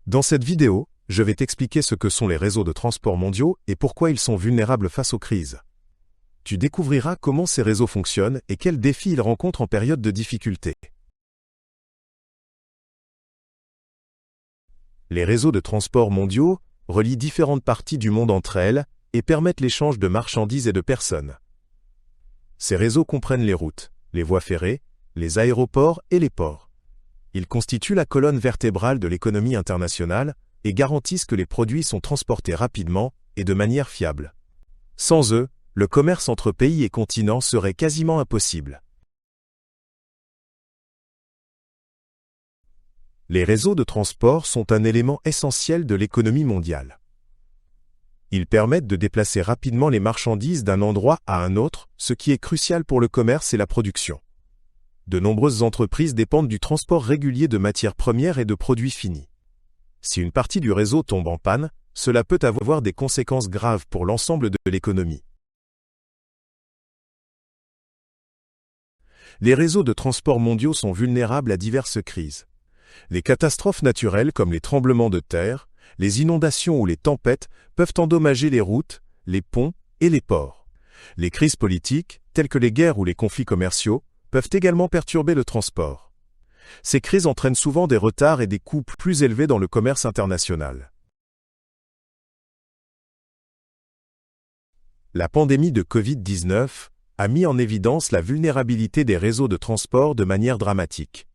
Dans cette vidéo, je vais t'expliquer ce que sont les réseaux de transport mondiaux et pourquoi ils sont vulnérables face aux crises. Tu découvriras comment ces réseaux fonctionnent et quels défis ils rencontrent en période de difficulté. Les réseaux de transport mondiaux relient différentes parties du monde entre elles et permettent l'échange de marchandises et de personnes. Ces réseaux comprennent les routes, les voies ferrées, les aéroports et les ports. Ils constituent la colonne vertébrale de l'économie internationale et garantissent que les produits sont transportés rapidement et de manière fiable. Sans eux, le commerce entre pays et continents serait quasiment impossible. Les réseaux de transport sont un élément essentiel de l'économie mondiale. Ils permettent de déplacer rapidement les marchandises d'un endroit à un autre, ce qui est crucial pour le commerce et la production. De nombreuses entreprises dépendent du transport régulier de matières premières et de produits finis. Si une partie du réseau tombe en panne, cela peut avoir des conséquences graves pour l'ensemble de l'économie. Les réseaux de transport mondiaux sont vulnérables à diverses crises. Les catastrophes naturelles comme les tremblements de terre, les inondations ou les tempêtes peuvent endommager les routes, les ponts et les ports. Les crises politiques, telles que les guerres ou les conflits commerciaux, peuvent également perturber le transport. Ces crises entraînent souvent des retards et des coûts plus élevés dans le commerce international. La pandémie de Covid-19 a mis en évidence la vulnérabilité des réseaux de transport de manière dramatique.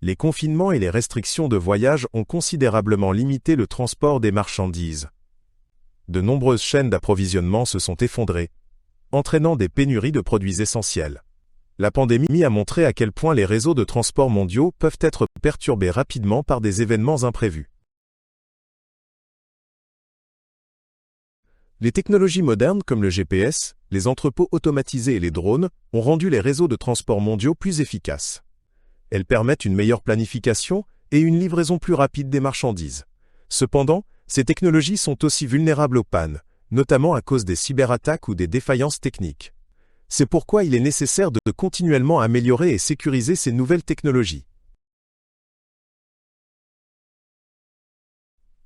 Les confinements et les restrictions de voyage ont considérablement limité le transport des marchandises. De nombreuses chaînes d'approvisionnement se sont effondrées, entraînant des pénuries de produits essentiels. La pandémie a montré à quel point les réseaux de transport mondiaux peuvent être perturbés rapidement par des événements imprévus. Les technologies modernes comme le GPS, les entrepôts automatisés et les drones ont rendu les réseaux de transport mondiaux plus efficaces. Elles permettent une meilleure planification et une livraison plus rapide des marchandises. Cependant, ces technologies sont aussi vulnérables aux pannes, notamment à cause des cyberattaques ou des défaillances techniques. C'est pourquoi il est nécessaire de continuellement améliorer et sécuriser ces nouvelles technologies.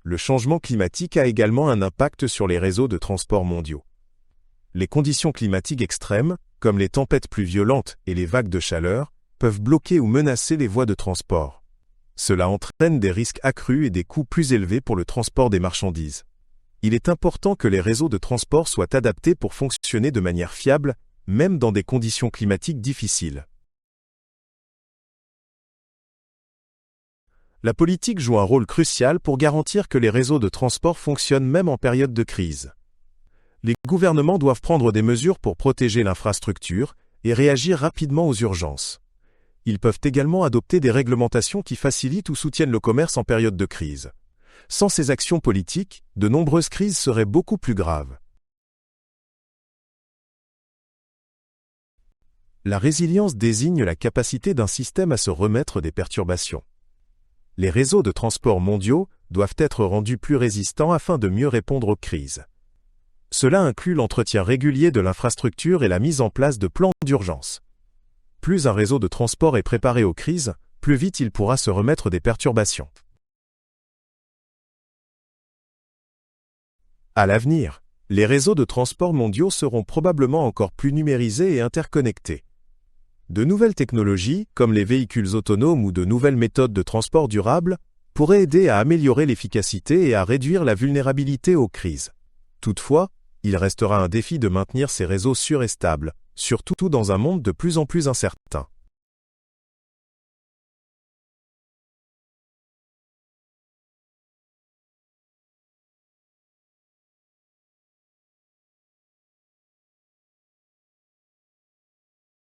Le changement climatique a également un impact sur les réseaux de transport mondiaux. Les conditions climatiques extrêmes, comme les tempêtes plus violentes et les vagues de chaleur, peuvent bloquer ou menacer les voies de transport. Cela entraîne des risques accrus et des coûts plus élevés pour le transport des marchandises. Il est important que les réseaux de transport soient adaptés pour fonctionner de manière fiable, même dans des conditions climatiques difficiles. La politique joue un rôle crucial pour garantir que les réseaux de transport fonctionnent même en période de crise. Les gouvernements doivent prendre des mesures pour protéger l'infrastructure et réagir rapidement aux urgences. Ils peuvent également adopter des réglementations qui facilitent ou soutiennent le commerce en période de crise. Sans ces actions politiques, de nombreuses crises seraient beaucoup plus graves. La résilience désigne la capacité d'un système à se remettre des perturbations. Les réseaux de transport mondiaux doivent être rendus plus résistants afin de mieux répondre aux crises. Cela inclut l'entretien régulier de l'infrastructure et la mise en place de plans d'urgence. Plus un réseau de transport est préparé aux crises, plus vite il pourra se remettre des perturbations. À l'avenir, les réseaux de transport mondiaux seront probablement encore plus numérisés et interconnectés. De nouvelles technologies, comme les véhicules autonomes ou de nouvelles méthodes de transport durable, pourraient aider à améliorer l'efficacité et à réduire la vulnérabilité aux crises. Toutefois, il restera un défi de maintenir ces réseaux sûrs et stables, surtout dans un monde de plus en plus incertain.